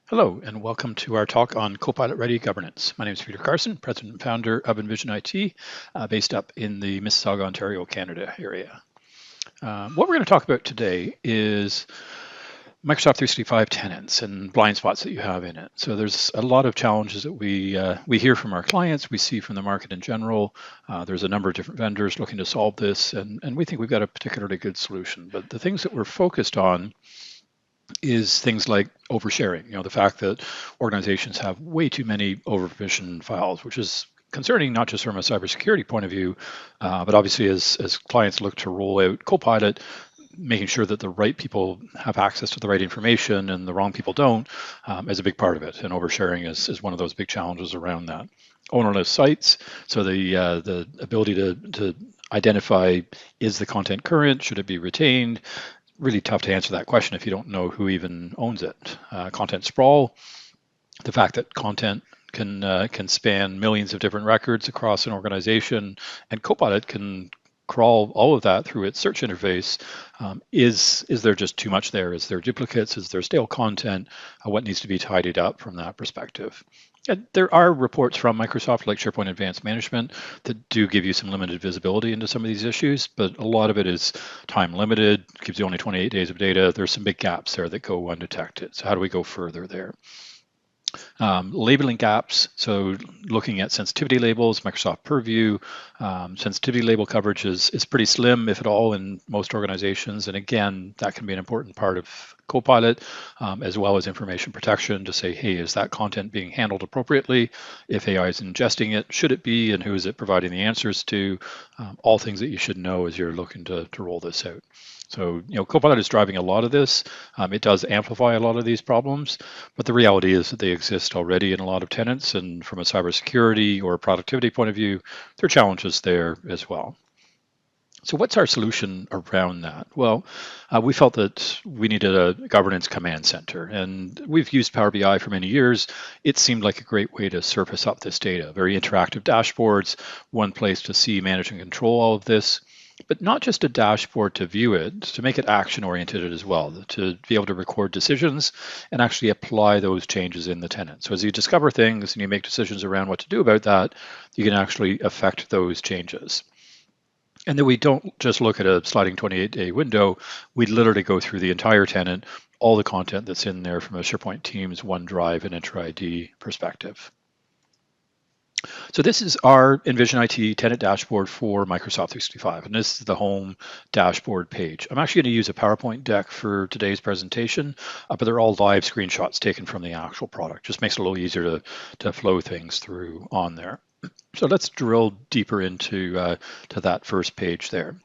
Hello, and welcome to our talk on Copilot Ready Governance. My name is Peter Carson, President and Founder of Envision IT, based up in the Mississauga, Ontario, Canada area. What we're going to talk about today is Microsoft 365 tenants and blind spots that you have in it. So there's a lot of challenges that we hear from our clients, we see from the market in general. There's a number of different vendors looking to solve this, and we think we've got a particularly good solution. But the things that we're focused on is things like oversharing. The fact that organizations have way too many overpermissioned files, which is concerning not just from a cybersecurity point of view, but obviously as clients look to roll out Copilot, making sure that the right people have access to the right information and the wrong people don't is a big part of it. And oversharing is one of those big challenges around that. Ownerless sites, so the ability to identify, is the content current, should it be retained? Really tough to answer that question if you don't know who even owns it. Content sprawl, the fact that content can span millions of different records across an organization, and Copilot can crawl all of that through its search interface. Is there just too much there? Is there duplicates? Is there stale content? What needs to be tidied up from that perspective? And there are reports from Microsoft, like SharePoint Advanced Management, that do give you some limited visibility into some of these issues, but a lot of it is time limited, gives you only 28 days of data. There's some big gaps there that go undetected. So how do we go further there? Labeling gaps, so looking at sensitivity labels, Microsoft Purview, sensitivity label coverage is pretty slim, if at all, in most organizations. And again, that can be an important part of Copilot, as well as information protection to say, hey, is that content being handled appropriately? If AI is ingesting it, should it be, and who is it providing the answers to? All things that you should know as you're looking to roll this out. So, Copilot is driving a lot of this. It does amplify a lot of these problems, but the reality is that they exist already in a lot of tenants, and from a cybersecurity or productivity point of view, there are challenges there as well. So what's our solution around that? Well, we felt that we needed a governance command center, and we've used Power BI for many years. It seemed like a great way to surface up this data, very interactive dashboards, one place to see, manage, and control all of this. But not just a dashboard to view it, to make it action-oriented as well, to be able to record decisions and actually apply those changes in the tenant. So as you discover things and you make decisions around what to do about that, you can actually affect those changes. And then we don't just look at a sliding 28-day window, we literally go through the entire tenant, all the content that's in there from a SharePoint Teams, OneDrive, and Entra ID perspective. So this is our Envision IT tenant dashboard for Microsoft 365, and this is the home dashboard page. I'm actually going to use a PowerPoint deck for today's presentation, but they're all live screenshots taken from the actual product. Just makes it a little easier to flow things through on there. So let's drill deeper into to that first page there.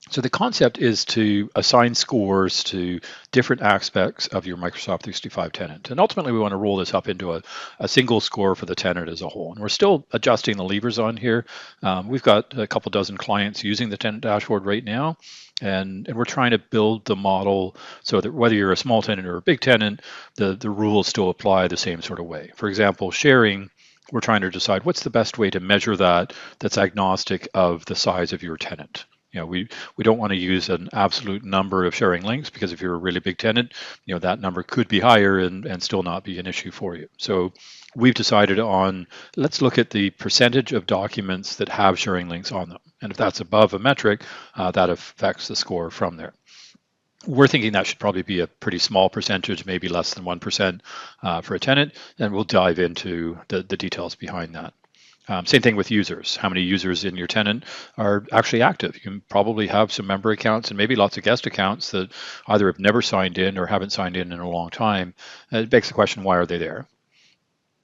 So the concept is to assign scores to different aspects of your Microsoft 365 tenant. And ultimately, we want to roll this up into a single score for the tenant as a whole. And we're still adjusting the levers on here. We've got a couple dozen clients using the tenant dashboard right now. And we're trying to build the model so that whether you're a small tenant or a big tenant, the rules still apply the same sort of way. For example, sharing, we're trying to decide what's the best way to measure that's agnostic of the size of your tenant. We don't want to use an absolute number of sharing links, because if you're a really big tenant, that number could be higher and still not be an issue for you. So we've decided on, let's look at the percentage of documents that have sharing links on them. And if that's above a metric, that affects the score from there. We're thinking that should probably be a pretty small percentage, maybe less than 1% for a tenant, and we'll dive into the details behind that. Same thing with users. How many users in your tenant are actually active? You can probably have some member accounts and maybe lots of guest accounts that either have never signed in or haven't signed in a long time. It begs the question, why are they there?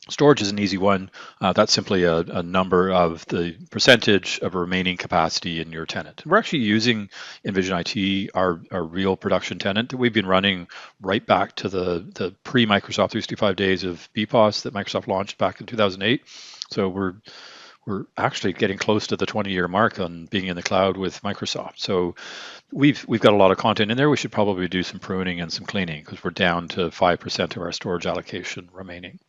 Storage is an easy one. That's simply a number of the percentage of remaining capacity in your tenant. We're actually using Envision IT, our real production tenant that we've been running right back to the pre-Microsoft 365 days of BPOS that Microsoft launched back in 2008. So we're actually getting close to the 20-year mark on being in the cloud with Microsoft. So we've got a lot of content in there. We should probably do some pruning and some cleaning, because we're down to 5% of our storage allocation remaining.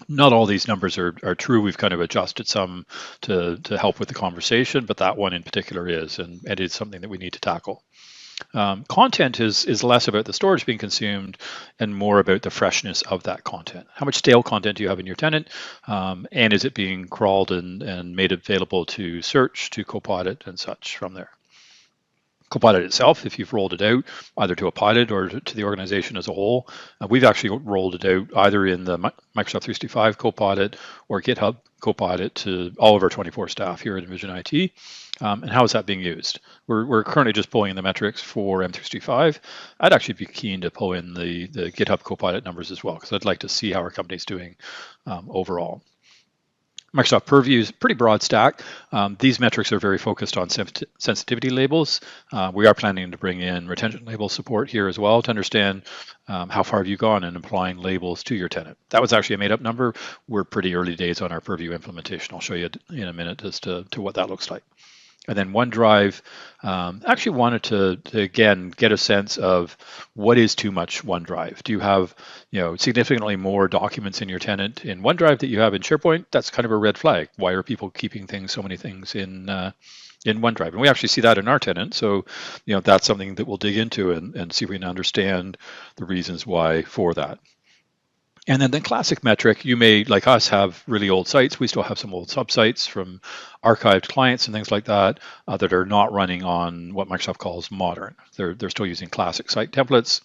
Not all these numbers are true. We've kind of adjusted some to help with the conversation, but that one in particular is, and it is something that we need to tackle. Content is less about the storage being consumed and more about the freshness of that content. How much stale content do you have in your tenant? And is it being crawled and made available to search, to Copilot and such from there? Copilot itself, if you've rolled it out either to a pilot or to the organization as a whole, we've actually rolled it out either in the Microsoft 365 Copilot or GitHub Copilot to all of our 24 staff here at Envision IT. And how is that being used? We're currently just pulling in the metrics for M365. I'd actually be keen to pull in the GitHub Copilot numbers as well, because I'd like to see how our company's doing overall. Microsoft Purview is a pretty broad stack. These metrics are very focused on sensitivity labels. We are planning to bring in retention label support here as well to understand how far have you gone in applying labels to your tenant. That was actually a made up number. We're pretty early days on our Purview implementation. I'll show you in a minute as to what that looks like. And then OneDrive, actually wanted to again get a sense of what is too much OneDrive. Do you have significantly more documents in your tenant in OneDrive that you have in SharePoint? That's kind of a red flag. Why are people keeping so many things in OneDrive? And we actually see that in our tenant. So that's something that we'll dig into and see if we can understand the reasons why for that. And then the classic metric, you may, like us, have really old sites. We still have some old subsites from archived clients and things like that that are not running on what Microsoft calls modern. They're still using classic site templates.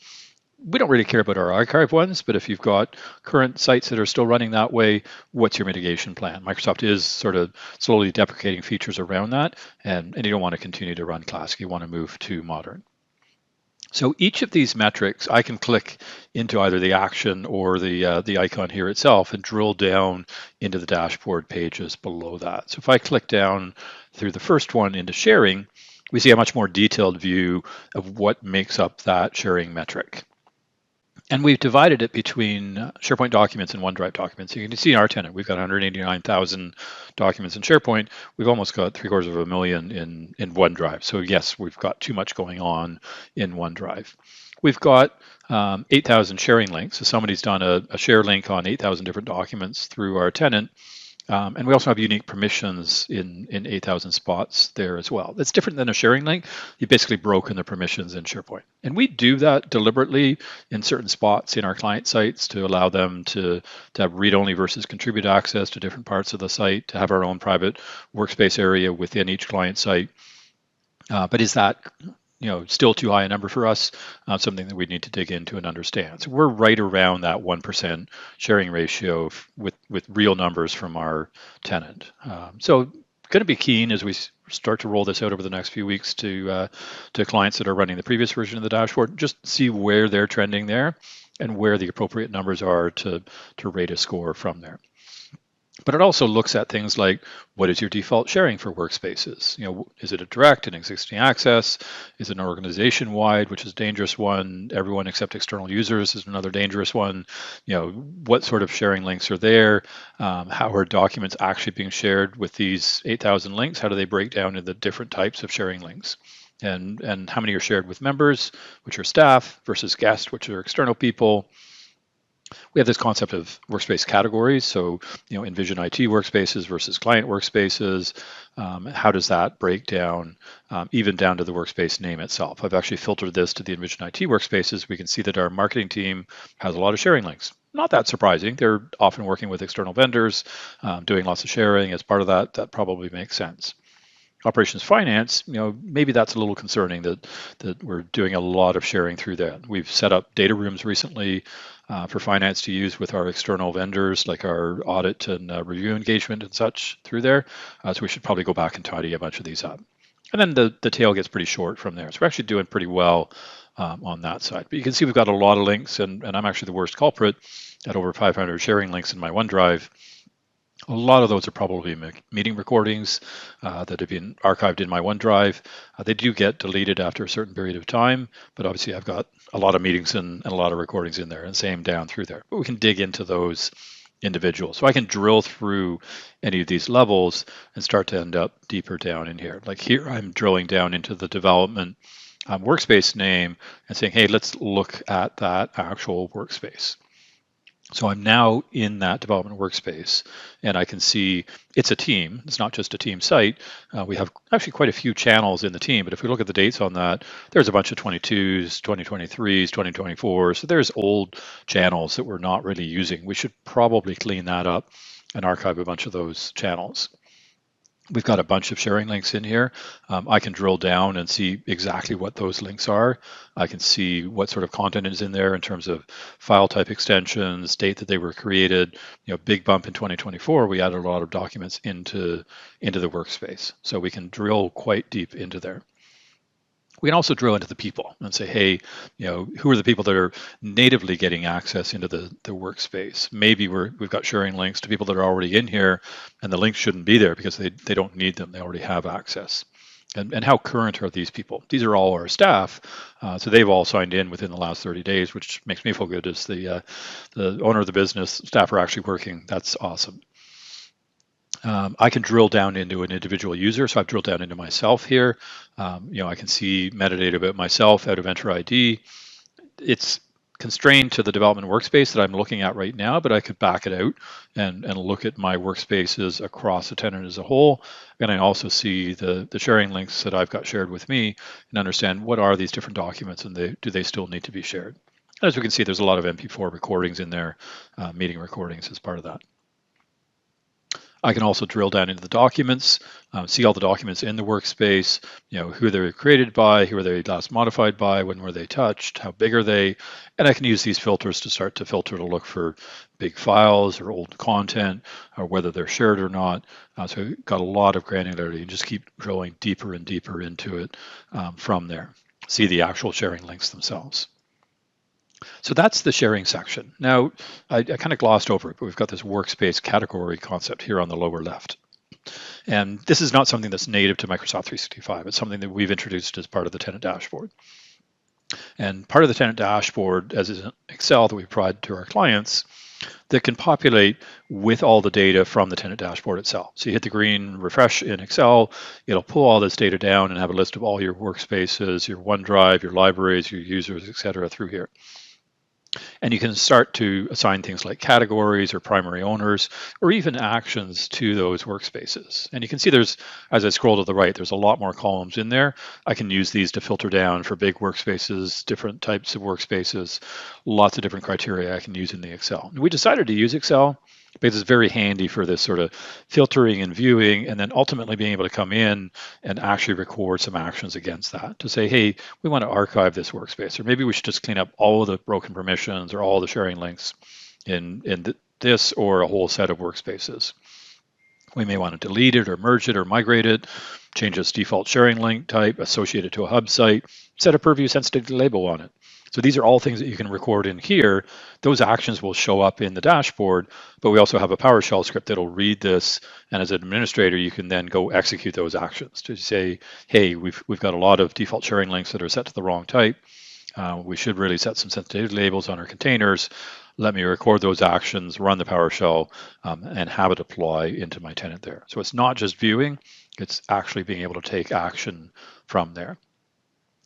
We don't really care about our archive ones, but if you've got current sites that are still running that way, what's your mitigation plan? Microsoft is sort of slowly deprecating features around that, and you don't want to continue to run classic. You want to move to modern. So each of these metrics, I can click into either the action or the icon here itself and drill down into the dashboard pages below that. So if I click down through the first one into sharing, we see a much more detailed view of what makes up that sharing metric. And we've divided it between SharePoint documents and OneDrive documents. You can see in our tenant, we've got 189,000 documents in SharePoint. We've almost got 750,000 in OneDrive. So yes, we've got too much going on in OneDrive. We've got 8,000 sharing links. So somebody's done a share link on 8,000 different documents through our tenant. And we also have unique permissions in 8,000 spots there as well. That's different than a sharing link. You've basically broken the permissions in SharePoint. And we do that deliberately in certain spots in our client sites to allow them to have read-only versus contribute access to different parts of the site, to have our own private workspace area within each client site. But is that still too high a number for us? Something that we need to dig into and understand. So we're right around that 1% sharing ratio with real numbers from our tenant. So going to be keen as we start to roll this out over the next few weeks to clients that are running the previous version of the dashboard, just see where they're trending there and where the appropriate numbers are to rate a score from there. But it also looks at things like, what is your default sharing for workspaces? Is it a direct and existing access? Is it an organization-wide, which is a dangerous one? Everyone except external users is another dangerous one. What sort of sharing links are there? How are documents actually being shared with these 8,000 links? How do they break down into different types of sharing links? And how many are shared with members, which are staff, versus guests, which are external people? We have this concept of workspace categories. So, Envision IT workspaces versus client workspaces. How does that break down, even down to the workspace name itself? I've actually filtered this to the Envision IT workspaces. We can see that our marketing team has a lot of sharing links. Not that surprising. They're often working with external vendors, doing lots of sharing. As part of that, that probably makes sense. Operations finance, maybe that's a little concerning that we're doing a lot of sharing through that. We've set up data rooms recently for finance to use with our external vendors, like our audit and review engagement and such through there. So we should probably go back and tidy a bunch of these up. And then the tail gets pretty short from there. So we're actually doing pretty well on that side. But you can see we've got a lot of links, and I'm actually the worst culprit at over 500 sharing links in my OneDrive. A lot of those are probably meeting recordings that have been archived in my OneDrive. They do get deleted after a certain period of time, but obviously I've got a lot of meetings and a lot of recordings in there, and same down through there. But we can dig into those individuals. So I can drill through any of these levels and start to end up deeper down in here. Like here, I'm drilling down into the development workspace name and saying, hey, let's look at that actual workspace. So I'm now in that development workspace, and I can see it's a team. It's not just a team site. We have actually quite a few channels in the team, but if we look at the dates on that, there's a bunch of 22s, 2023s, 2024s. So there's old channels that we're not really using. We should probably clean that up and archive a bunch of those channels. We've got a bunch of sharing links in here. I can drill down and see exactly what those links are. I can see what sort of content is in there in terms of file type extensions, date that they were created. Big bump in 2024, we added a lot of documents into the workspace. So we can drill quite deep into there. We can also drill into the people and say, hey, who are the people that are natively getting access into the workspace? Maybe we've got sharing links to people that are already in here, and the links shouldn't be there because they don't need them. They already have access. And how current are these people? These are all our staff. So they've all signed in within the last 30 days, which makes me feel good as the owner of the business. Staff are actually working. That's awesome. I can drill down into an individual user. So I've drilled down into myself here. I can see metadata about myself out of Enter ID. It's constrained to the development workspace that I'm looking at right now, but I could back it out and look at my workspaces across the tenant as a whole. And I also see the sharing links that I've got shared with me and understand what are these different documents and do they still need to be shared. As we can see, there's a lot of MP4 recordings in there, meeting recordings as part of that. I can also drill down into the documents, see all the documents in the workspace, who they're created by, who are they last modified by, when were they touched, how big are they, and I can use these filters to start to filter to look for big files or old content or whether they're shared or not. So we've got a lot of granularity and just keep drilling deeper and deeper into it from there. See the actual sharing links themselves. So that's the sharing section. Now, I kind of glossed over it, but we've got this workspace category concept here on the lower left. And this is not something that's native to Microsoft 365. It's something that we've introduced as part of the tenant dashboard. And part of the tenant dashboard, as is an Excel that we provide to our clients, that can populate with all the data from the tenant dashboard itself. So you hit the green refresh in Excel, it'll pull all this data down and have a list of all your workspaces, your OneDrive, your libraries, your users, et cetera, through here. And you can start to assign things like categories or primary owners, or even actions to those workspaces. And you can see there's, as I scroll to the right, there's a lot more columns in there. I can use these to filter down for big workspaces, different types of workspaces, lots of different criteria I can use in the Excel. And we decided to use Excel because it's very handy for this sort of filtering and viewing, and then ultimately being able to come in and actually record some actions against that to say, hey, we want to archive this workspace, or maybe we should just clean up all of the broken permissions or all the sharing links in this or a whole set of workspaces. We may want to delete it or merge it or migrate it, change its default sharing link type, associate it to a hub site, set a Purview sensitivity label on it. So these are all things that you can record in here. Those actions will show up in the dashboard, but we also have a PowerShell script that'll read this. And as an administrator, you can then go execute those actions to say, hey, we've got a lot of default sharing links that are set to the wrong type. We should really set some sensitivity labels on our containers. Let me record those actions, run the PowerShell, and have it apply into my tenant there. So it's not just viewing, it's actually being able to take action from there.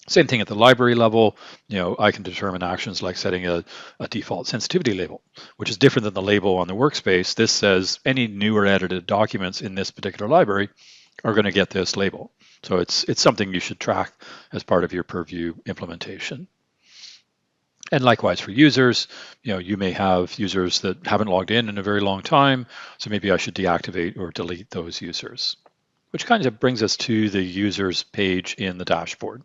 Same thing at the library level. I can determine actions like setting a default sensitivity label, which is different than the label on the workspace. This says any new or edited documents in this particular library are going to get this label. So it's something you should track as part of your Purview implementation. And likewise for users, you may have users that haven't logged in a very long time. So maybe I should deactivate or delete those users, which kind of brings us to the users page in the dashboard.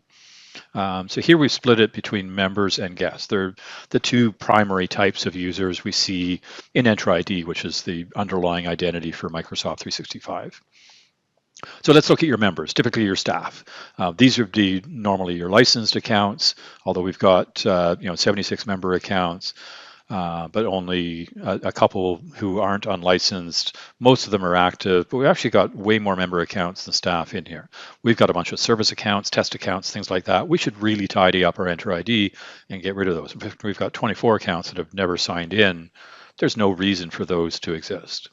So here we've split it between members and guests. They're the two primary types of users we see in Enter ID, which is the underlying identity for Microsoft 365. So let's look at your members, typically your staff. These would be normally your licensed accounts, although we've got 76 member accounts, but only a couple who aren't unlicensed. Most of them are active, but we've actually got way more member accounts than staff in here. We've got a bunch of service accounts, test accounts, things like that. We should really tidy up our Enter ID and get rid of those. We've got 24 accounts that have never signed in. There's no reason for those to exist.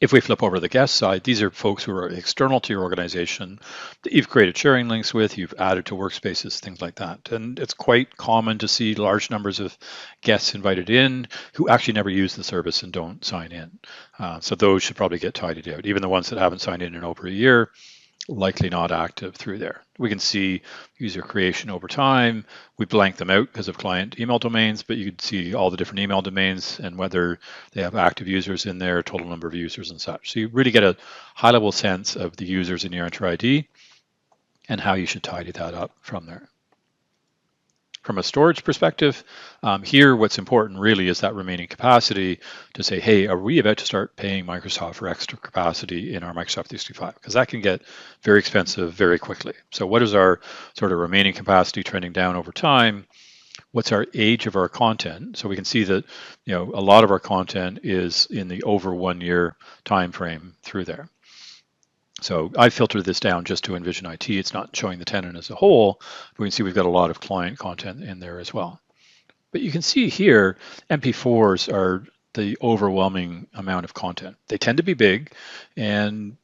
If we flip over to the guest side, these are folks who are external to your organization that you've created sharing links with, you've added to workspaces, things like that. And it's quite common to see large numbers of guests invited in who actually never use the service and don't sign in. So those should probably get tidied out. Even the ones that haven't signed in over a year, likely not active through there. We can see user creation over time. We blank them out because of client email domains, but you can see all the different email domains and whether they have active users in there, total number of users and such. So you really get a high level sense of the users in your Enter ID and how you should tidy that up from there. From a storage perspective, here what's important really is that remaining capacity to say, hey, are we about to start paying Microsoft for extra capacity in our Microsoft 365? Because that can get very expensive very quickly. So what is our sort of remaining capacity trending down over time? What's our age of our content? So we can see that a lot of our content is in the over 1 year time frame through there. So I filtered this down just to Envision IT. It's not showing the tenant as a whole. But we can see we've got a lot of client content in there as well. But you can see here, MP4s are the overwhelming amount of content. They tend to be big, and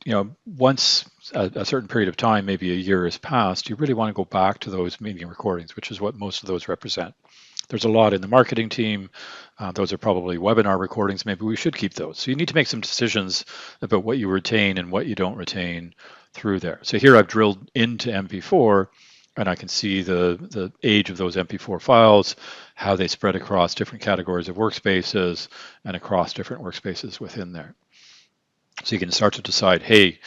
once a certain period of time, maybe a year has passed, you really want to go back to those meeting recordings, which is what most of those represent. There's a lot in the marketing team. Those are probably webinar recordings. Maybe we should keep those. So you need to make some decisions about what you retain and what you don't retain through there. So here I've drilled into MP4, and I can see the age of those MP4 files, how they spread across different categories of workspaces and across different workspaces within there. So you can start to decide, hey,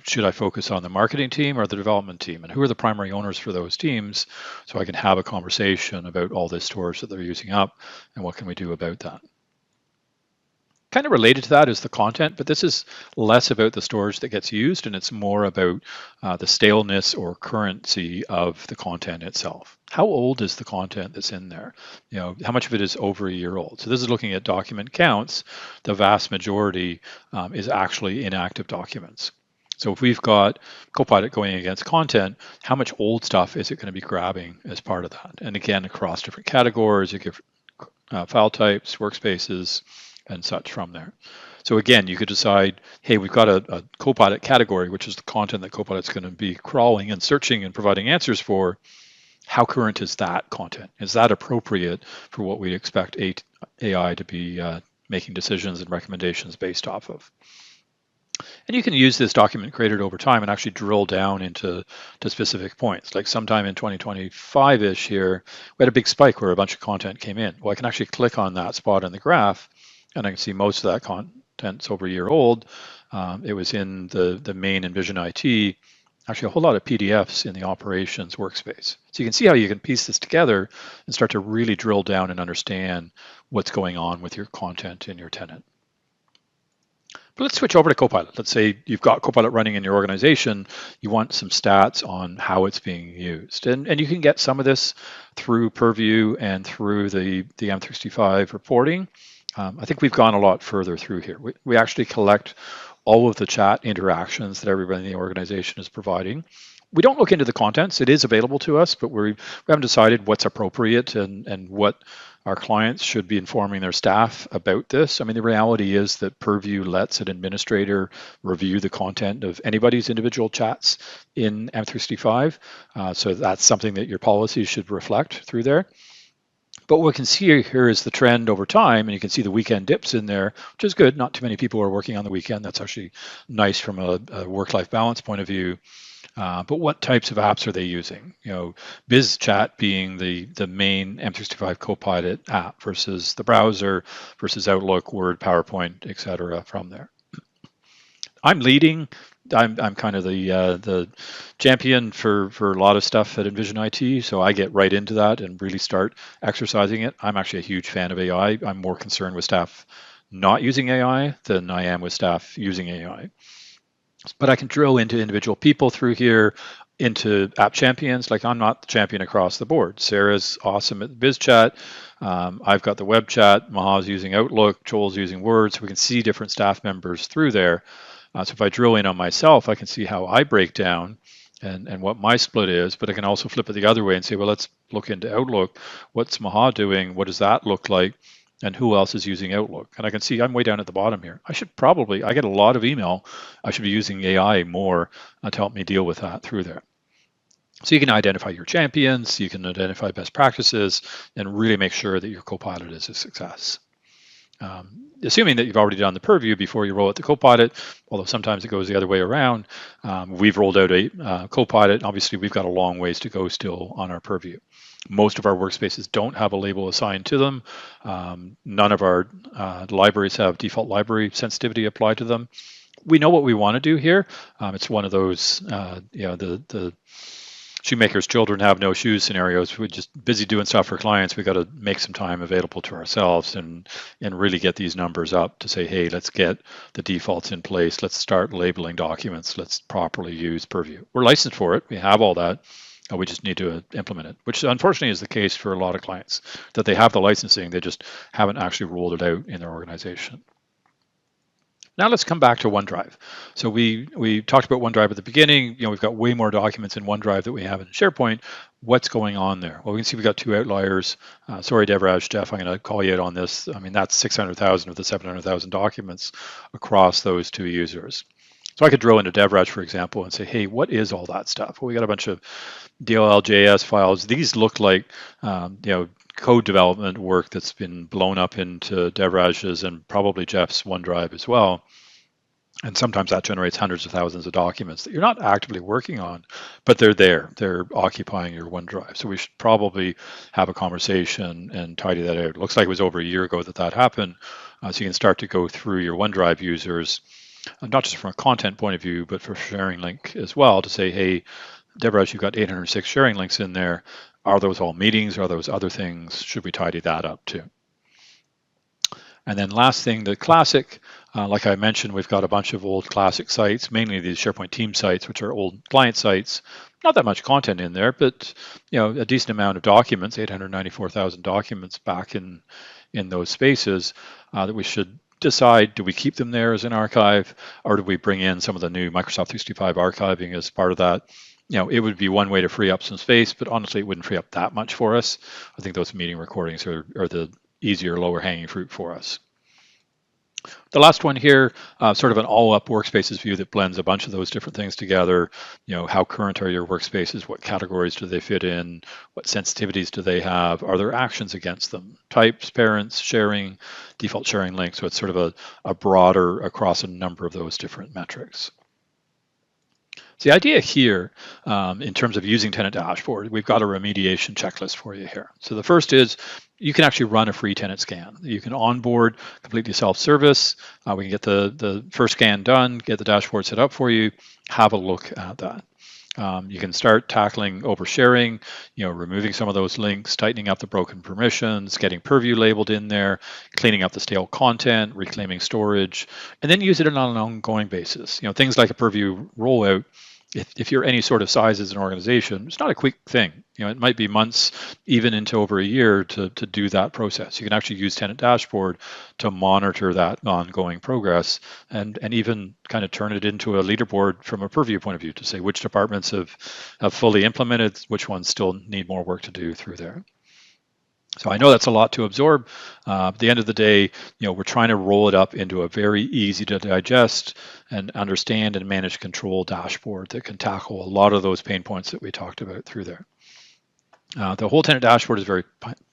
should I focus on the marketing team or the development team? And who are the primary owners for those teams? So I can have a conversation about all this storage that they're using up and what can we do about that. Kind of related to that is the content, but this is less about the storage that gets used, and it's more about the staleness or currency of the content itself. How old is the content that's in there? How much of it is over a year old? So this is looking at document counts. The vast majority is actually inactive documents. So if we've got Copilot going against content, how much old stuff is it going to be grabbing as part of that? And again, across different categories, you give file types, workspaces, and such from there. So again, you could decide, hey, we've got a Copilot category, which is the content that Copilot's going to be crawling and searching and providing answers for. How current is that content? Is that appropriate for what we expect AI to be making decisions and recommendations based off of? And you can use this document created over time and actually drill down into specific points. Like sometime in 2025-ish here, we had a big spike where a bunch of content came in. Well, I can actually click on that spot in the graph, and I can see most of that content's over a year old. It was in the main Envision IT, actually a whole lot of PDFs in the operations workspace. So you can see how you can piece this together and start to really drill down and understand what's going on with your content in your tenant. But let's switch over to Copilot. Let's say you've got Copilot running in your organization. You want some stats on how it's being used. And you can get some of this through Purview and through the M365 reporting. I think we've gone a lot further through here. We actually collect all of the chat interactions that everybody in the organization is providing. We don't look into the contents. It is available to us, but we haven't decided what's appropriate and what our clients should be informing their staff about this. I mean, the reality is that Purview lets an administrator review the content of anybody's individual chats in M365. So that's something that your policies should reflect through there. But what we can see here is the trend over time, and you can see the weekend dips in there, which is good. Not too many people are working on the weekend. That's actually nice from a work-life balance point of view. But what types of apps are they using? BizChat being the main M365 Copilot app versus the browser versus Outlook, Word, PowerPoint, etc. from there. I'm leading. I'm kind of the champion for a lot of stuff at Envision IT, so I get right into that and really start exercising it. I'm actually a huge fan of AI. I'm more concerned with staff not using AI than I am with staff using AI. But I can drill into individual people through here, into app champions. Like I'm not the champion across the board. Sarah's awesome at BizChat. I've got the web chat. Maha's using Outlook. Joel's using Word. So we can see different staff members through there. So if I drill in on myself, I can see how I break down and what my split is, but I can also flip it the other way and say, well, let's look into Outlook. What's Maha doing? What does that look like? and who else is using Outlook. And I can see I'm way down at the bottom here. I get a lot of email. I should be using AI more to help me deal with that through there. So you can identify your champions, you can identify best practices, and really make sure that your Copilot is a success. Assuming that you've already done the Purview before you roll out the Copilot, although sometimes it goes the other way around, we've rolled out a Copilot. Obviously, we've got a long ways to go still on our Purview. Most of our workspaces don't have a label assigned to them. None of our libraries have default library sensitivity applied to them. We know what we want to do here. It's one of those, the shoemaker's children have no shoes scenarios. We're just busy doing stuff for clients. We got to make some time available to ourselves and really get these numbers up to say, hey, let's get the defaults in place. Let's start labeling documents. Let's properly use Purview. We're licensed for it. We have all that. We just need to implement it, which unfortunately is the case for a lot of clients, that they have the licensing, they just haven't actually rolled it out in their organization. Now let's come back to OneDrive. So we talked about OneDrive at the beginning. We've got way more documents in OneDrive than we have in SharePoint. What's going on there? Well, we can see we've got two outliers. Sorry, Devraj, Jeff, I'm going to call you out on this. I mean, that's 600,000 of the 700,000 documents across those two users. So I could drill into Devraj, for example, and say, hey, what is all that stuff? Well, we got a bunch of DLL.js files. These look like, code development work that's been blown up into Devraj's and probably Jeff's OneDrive as well. And sometimes that generates hundreds of thousands of documents that you're not actively working on, but they're there. They're occupying your OneDrive. So we should probably have a conversation and tidy that out. It looks like it was over a year ago that happened. So you can start to go through your OneDrive users, not just from a content point of view, but for sharing link as well, to say, hey, Devraj, you've got 806 sharing links in there. Are those all meetings? Are those other things? Should we tidy that up too? And then last thing, the classic, like I mentioned, we've got a bunch of old classic sites, mainly these SharePoint team sites, which are old client sites. Not that much content in there, but a decent amount of documents, 894,000 documents back in those spaces that we should decide, do we keep them there as an archive, or do we bring in some of the new Microsoft 365 archiving as part of that? It would be one way to free up some space, but honestly, it wouldn't free up that much for us. I think those meeting recordings are the easier, lower hanging fruit for us. The last one here, sort of an all-up workspaces view that blends a bunch of those different things together. How current are your workspaces? What categories do they fit in? What sensitivities do they have? Are there actions against them? Types, parents, sharing, default sharing links. So it's sort of a broader across a number of those different metrics. So the idea here, in terms of using Tenant Dashboard, we've got a remediation checklist for you here. So the first is you can actually run a free tenant scan. You can onboard completely self-service. We can get the first scan done, get the dashboard set up for you, have a look at that. You can start tackling oversharing, removing some of those links, tightening up the broken permissions, getting Purview labeled in there, cleaning up the stale content, reclaiming storage, and then use it on an ongoing basis. Things like a Purview rollout, if you're any sort of size as an organization, it's not a quick thing. It might be months, even into over a year to do that process. You can actually use Tenant Dashboard to monitor that ongoing progress and even kind of turn it into a leaderboard from a Purview point of view to say which departments have fully implemented, which ones still need more work to do through there. So I know that's a lot to absorb. At the end of the day, we're trying to roll it up into a very easy to digest and understand and manage control dashboard that can tackle a lot of those pain points that we talked about through there. The whole Tenant Dashboard is very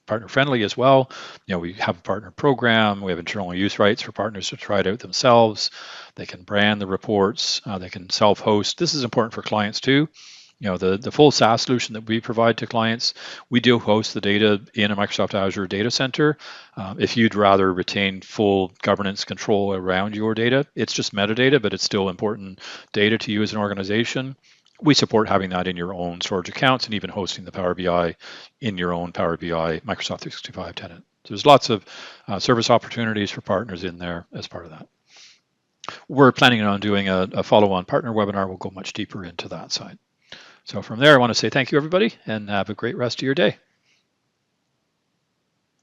partner friendly as well. We have a partner program. We have internal use rights for partners to try it out themselves. They can brand the reports. They can self-host. This is important for clients too. The full SaaS solution that we provide to clients, we do host the data in a Microsoft Azure data center. If you'd rather retain full governance control around your data, it's just metadata, but it's still important data to you as an organization. We support having that in your own storage accounts and even hosting the Power BI in your own Power BI Microsoft 365 tenant. So there's lots of service opportunities for partners in there as part of that. We're planning on doing a follow-on partner webinar. We'll go much deeper into that side. So from there, I want to say thank you, everybody, and have a great rest of your day.